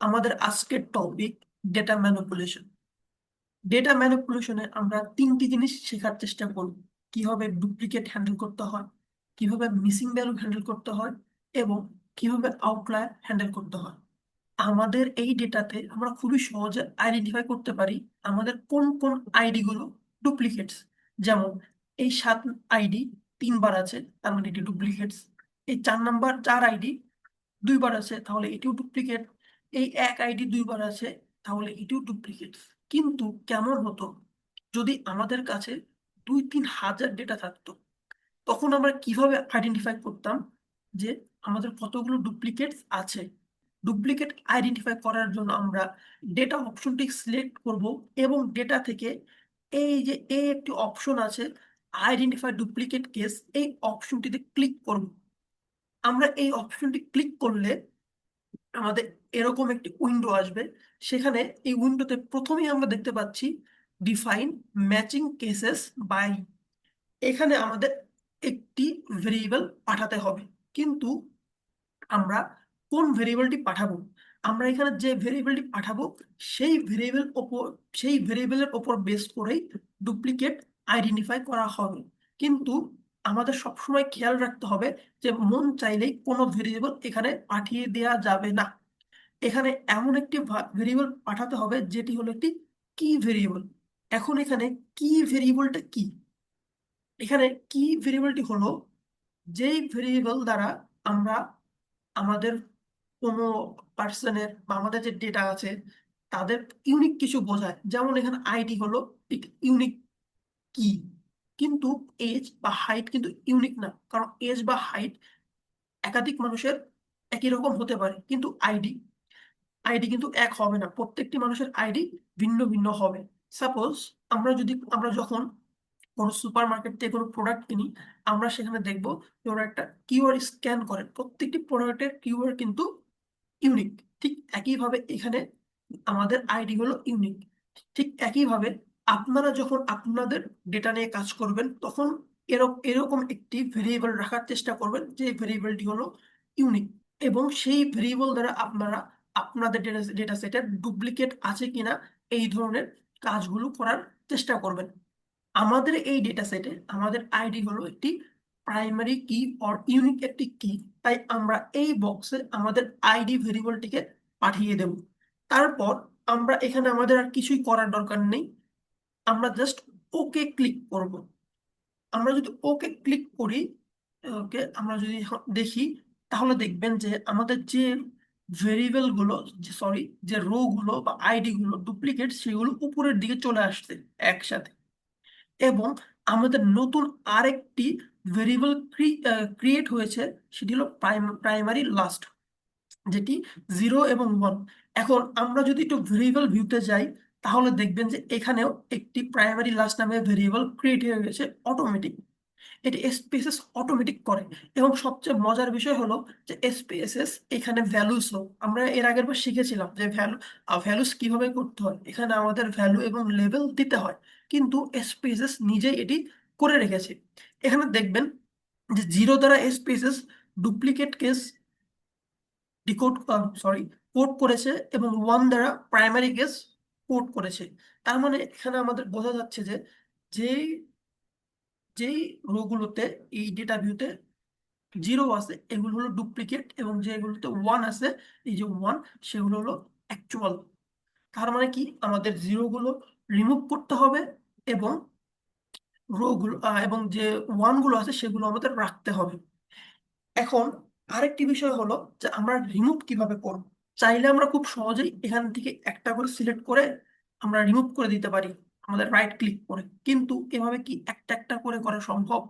আমাদের আজকের topic data manipulation. Data ম্যানিপুলেশনে আমরা তিনটি জিনিস শেখার চেষ্টা করব: কিভাবে ডুপ্লিকেট হ্যান্ডেল করতে হয়, কিভাবে মিসিং ভ্যালু হ্যান্ডেল করতে হয়, এবং কিভাবে আউটলায়ার হ্যান্ডেল করতে হয়। আমাদের এই ডেটাতে আমরা খুবই সহজে আইডেন্টিফাই করতে পারি আমাদের কোন কোন আইডি গুলো ডুপ্লিকেটস। যেমন এই 7 আইডি 3বার আছে, তার মানে এটি ডুপ্লিকেটস। এই 4 আইডি 2বার আছে, তাহলে এটিও ডুপ্লিকেট। এই 1 আইডি 2বার আছে, তাহলে এটিও ডুপ্লিকেট। কিন্তু কেমন হতো যদি আমাদের কাছে 2-3 হাজার ডেটা থাকতো? তখন আমরা কিভাবে আইডেন্টিফাই করতাম যে আমাদের কতগুলো ডুপ্লিকেট আছে? ডুপ্লিকেট আইডেন্টিফাই করার জন্য আমরা ডেটা অপশনটি সিলেক্ট করব, এবং ডেটা থেকে এই যে একটি অপশন আছে, আইডেন্টিফাই ডুপ্লিকেট কেস, এই অপশনটিতে ক্লিক করব। আমরা এই অপশনটি ক্লিক করলে আমাদের এরকম একটি উইন্ডো আসবে। সেখানে এই উইন্ডোতে প্রথমেই আমরা দেখতে পাচ্ছি ডিফাইন ম্যাচিং কেসেস বাই। এখানে আমাদের একটি ভেরিয়েবল পাঠাতে হবে, কিন্তু আমরা কোন ভেরিয়েবলটি পাঠাবো? আমরা এখানে যে ভেরিয়েবলটি পাঠাবো সেই ভেরিয়েবল ওপর সেই ভেরিয়েবলের ওপর বেস করেই ডুপ্লিকেট আইডেন্টিফাই করা হবে। কিন্তু আমাদের সবসময় খেয়াল রাখতে হবে যে মন চাইলেই কোনো ভেরিয়েবল এখানে পাঠিয়ে দেওয়া যাবে না। এখানে এমন একটি ভেরিয়েবল পাঠাতে হবে যেটি হলো একটি কি ভেরিয়েবল। এখন এখানে কি ভেরিয়েবলটা কি? এখানে কি ভেরিয়েবলটি হলো যেই ভেরিয়েবল দ্বারা আমরা আমাদের কোনো পার্সনের বা আমাদের যে ডেটা আছে তাদের ইউনিক কিছু বোঝায়। যেমন এখানে আইডি হলো ইউনিক কি, কিন্তু এজ বা হাইট কিন্তু ইউনিক না, কারণ এজ বা হাইট একাধিক মানুষের একই রকম হতে পারে, কিন্তু আইডি আইডি কিন্তু এক হবে না। প্রত্যেকটি মানুষের আইডি ভিন্ন ভিন্ন হবে। সাপোজ আমরা যখন কোনো সুপার মার্কেট থেকে কোনো প্রোডাক্ট কিনি, আমরা সেখানে দেখবো যে ওরা একটা কিউআর স্ক্যান করে। প্রত্যেকটি প্রোডাক্টের কিউআর কিন্তু ইউনিক। ঠিক একইভাবে এখানে আমাদের আইডি হলো ইউনিক। ঠিক একইভাবে আপনারা যখন আপনাদের ডেটা নিয়ে কাজ করবেন, তখন এরকম একটি ভেরিয়েবল রাখার চেষ্টা করবেন যে ভেরিয়েবলটি হলো ইউনিক, এবং সেই ভেরিয়েবল দ্বারা আপনারা আপনাদের ডেটা সেটের ডুপ্লিকেট আছে কিনা এই ধরনের কাজগুলো করার চেষ্টা করবেন। আমাদের এই ডেটা সেটে আমাদের আইডি হলো একটি প্রাইমারি কি অর ইউনিক একটি কি। তাই আমরা এই বক্সে আমাদের আইডি ভেরিয়েবলটিকে পাঠিয়ে দেব। তারপর আমরা এখানে আমাদের আর কিছুই করার দরকার নেই, আমরা জাস্ট ওকে ক্লিক করব। আমরা যদি ওকে ক্লিক করি, ওকে আমরা যদি এখন দেখি, তাহলে দেখবেন যে আমাদের যে ভেরিয়েবল গুলো, সরি, যে রো গুলো বা আইডি গুলো ডুপ্লিকেট, সেগুলো উপরের দিকে চলে আসছে একসাথে। এবং আমাদের নতুন আরেকটি ভেরিয়েবল ক্রিয়েট হয়েছে, সেটি হলো প্রাইমারি লাস্ট, যেটি 0 এবং 1। এখন আমরা যদি একটু ভেরিয়েবল ভিউতে যাই, তাহলে দেখবেন যে এখানেও একটি প্রাইমারি লাস্ট নামে ভেরিয়েবল ক্রিয়েট হয়ে গেছে অটোমেটিক। এটি এসপিএসএস অটোমেটিক করে। এবং সবচেয়ে মজার বিষয় হলো যে এসপিএসএস এখানে ভ্যালুস, আমরা এর আগের বার শিখেছিলাম যে ভ্যালুস কিভাবে করতে হয়। এখানে আমাদের ভ্যালু এবং লেভেল দিতে হয়, কিন্তু এসপিএসএস নিজেই এটি করে রেখেছে। এখানে দেখবেন যে 0 দ্বারা SPSS duplicate case decode sorry code করেছে, এবং 1 দ্বারা প্রাইমারি কেস কোড করেছে। তার মানে এখানে আমাদের বোঝা যাচ্ছে যে যেই যেই রোগুলোতে এই ডেটা ভিউতে 0 আছে এগুলো হলো ডুপ্লিকেট, এবং যেগুলোতে 1 আছে, এই যে 1, সেগুলো হলো অ্যাকচুয়াল। তার মানে কি আমাদের 0 গুলো রিমুভ করতে হবে, এবং এবং যে 1 গুলো আছে সেগুলো আমাদের রাখতে হবে। এখন আরেকটি বিষয় হলো যে আমরা রিমুভ কিভাবে করব। চাইলে আমরা খুব সহজেই এখান থেকে একটা করে সিলেক্ট করে আমরা রিমুভ করে দিতে পারি আমাদের রাইট ক্লিক করে, কিন্তু এভাবে কি একটা একটা করে করা সম্ভব?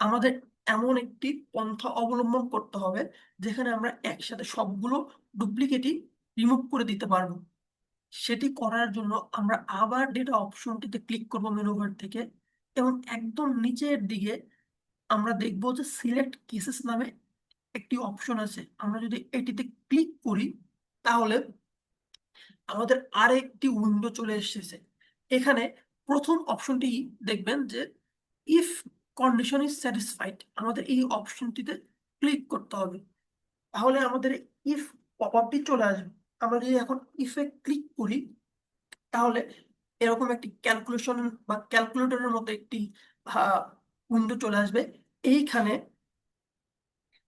আমাদের এমন একটি পন্থা অবলম্বন করতে হবে যেখানে আমরা একসাথে সবগুলো ডুপ্লিকেটই রিমুভ করে দিতে পারবো। সেটি করার জন্য আমরা আবার ডেটা অপশনটিতে ক্লিক করব মেনু বার থেকে, এবং একদম নিচের দিকে আমরা দেখবো যে সিলেক্ট কেসেস নামে একটি অপশন আছে। আমরা যদি এটিতে ক্লিক করি, তাহলে আমাদের আরেকটি উইন্ডো চলে এসেছে। এখানে প্রথম অপশনটি দেখবেন যে ইফ কন্ডিশন ইজ স্যাটিসফাইড, আমাদের এই অপশনটিতে ক্লিক করতে হবে। তাহলে আমাদের ইফ পপআপটি চলে আসবে। আমরা যদি এখন ইফে ক্লিক করি, তাহলে এরকম একটি ক্যালকুলেশন বা ক্যালকুলেটরের মতো একটি উইন্ডো চলে আসবে। এইখানে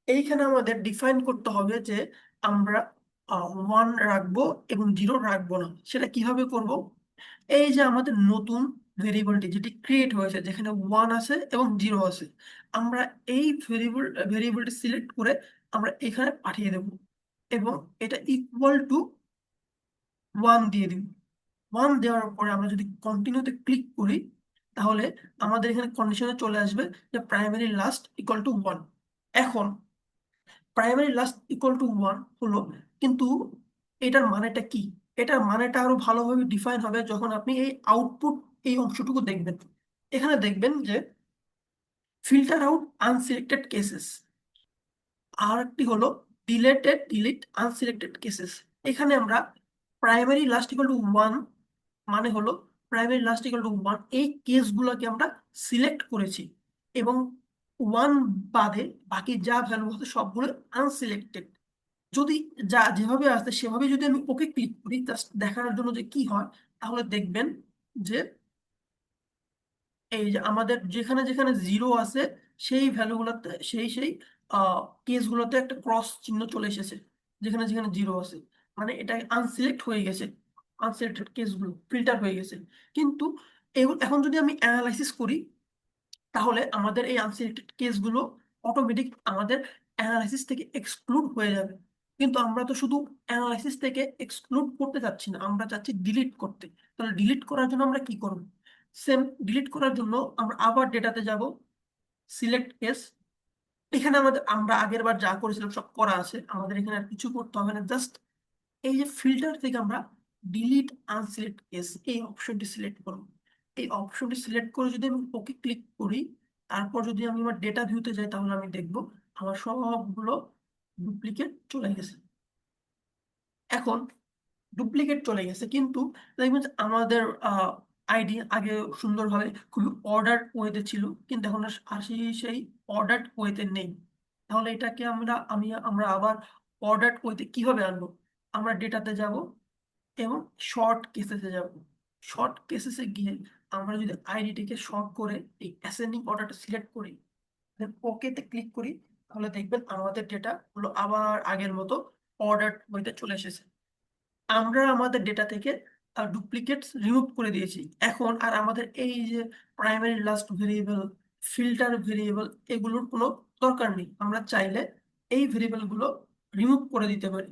এইখানে আমাদের ডিফাইন করতে হবে যে আমরা 1 রাখবো এবং 0 রাখবো না। সেটা কিভাবে করব? এই যে আমাদের নতুন ভেরিয়েবলটি যেটি ক্রিয়েট হয়েছে, যেখানে 1 আছে এবং 0 আছে, আমরা এই ভেরিয়েবলটি সিলেক্ট করে আমরা এখানে পাঠিয়ে দেব এবং এটা ইকুয়াল টু 1 দিয়ে দিব। 1 দেওয়ার পরে আমরা যদি কন্টিনিউতে ক্লিক করি, তাহলে আমাদের এখানে কন্ডিশনে চলে আসবে যে প্রাইমারি লাস্ট ইকুয়াল টু 1। এখন প্রাইমারি লাস্ট ইকুয়াল টু 1 হলো, কিন্তু এটার মানেটা কি? এটার মানেটা আরো ভালোভাবে ডিফাইন হবে যখন আপনি এই আউটপুট এই অংশটুকু দেখবেন। এখানে দেখবেন যে ফিল্টার আউট আনসিলেক্টেড কেসেস, আর একটি হলো ডিলিট আনসিলেক্টেড কেসেস। এখানে আমরা প্রাইমারি লাস্ট ইকুয়াল টু 1 মানে হলো প্রাইমারি লাস্ট ইকুয়াল টু 1 এই কেসগুলোকে আমরা সিলেক্ট করেছি এবং 1 বাদে বাকি যা ভ্যালু আছে সবগুলো আনসিলেক্টেড। যদি যা যেভাবে আসছে সেভাবে যদি আমি ওকে ক্লিক করি জাস্ট দেখানোর জন্য যে কি হয়, তাহলে দেখবেন যে এই যে আমাদের যেখানে যেখানে 0 আছে সেই ভ্যালুগুলোতে সেই কেসগুলোতে একটা ক্রস চিহ্ন চলে এসেছে। যেখানে যেখানে 0 আছে মানে এটা আনসিলেক্ট হয়ে গেছে, আনসিলেক্টেড কেসগুলো ফিল্টার হয়ে গেছে। কিন্তু এখন যদি আমি অ্যানালাইসিস করি, তাহলে আমাদের এই আনসিলেক্টেড কেসগুলো অটোমেটিক আমাদের অ্যানালাইসিস থেকে এক্সক্লুড হয়ে যাবে। কিন্তু আমরা তো শুধু অ্যানালাইসিস থেকে এক্সক্লুড করতে চাচ্ছি না, আমরা চাচ্ছি ডিলিট করতে। তাহলে ডিলিট করার জন্য আমরা কি করব? সেম ডিলিট করার জন্য আমরা আবার ডেটাতে যাব, সিলেক্ট কেস। এখানে আমরা আগের বার যা করেছিলাম সব করা আছে, আমাদের এখানে আর কিছু করতে হবে না। জাস্ট এই যে ফিল্টার থেকে আমরা ডিলিট আনসিলেক্ট কেস এই অপশনটি সিলেক্ট করব। এই অপশনটি সিলেক্ট করে যদি আমি ওকে ক্লিক করি, তারপর যদি আমি আমার ডেটা ভিউতে যাই, তাহলে আমি দেখব আমার সবগুলো ডুপ্লিকেট চলে গেছে। এখন ডুপ্লিকেট চলে গেছে, কিন্তু দেখবেন যে আমাদের আইডি আগে সুন্দরভাবে খুবই অর্ডার ওয়েতে ছিল, কিন্তু এখন আর সেই অর্ডার ওয়েতে নেই। তাহলে এটাকে আমরা আবার অর্ডার ওয়েতে কিভাবে আনবো? আমরা ডেটাতে যাব এবং শর্ট কেসেসে যাব। শর্ট কেসেসে গিয়ে আমরা যদি আইডিটিকে শর্ট করে এই অ্যাসেন্ডিং অর্ডারটা সিলেক্ট করি, দেন ওকেতে ক্লিক করি, তাহলে দেখবেন আমাদের ডেটা গুলো আবার আগের মতো অর্ডার ওয়েতে চলে এসেছে। আমরা আমাদের ডেটা থেকে ডুপ্লিকেটস রিমুভ করে দিয়েছি। এখন আর আমাদের এই যে primary last variable, filter variable, এগুলোর কোনো দরকার নেই। আমরা চাইলে এই ভেরিয়েবল গুলো রিমুভ করে দিতে পারি।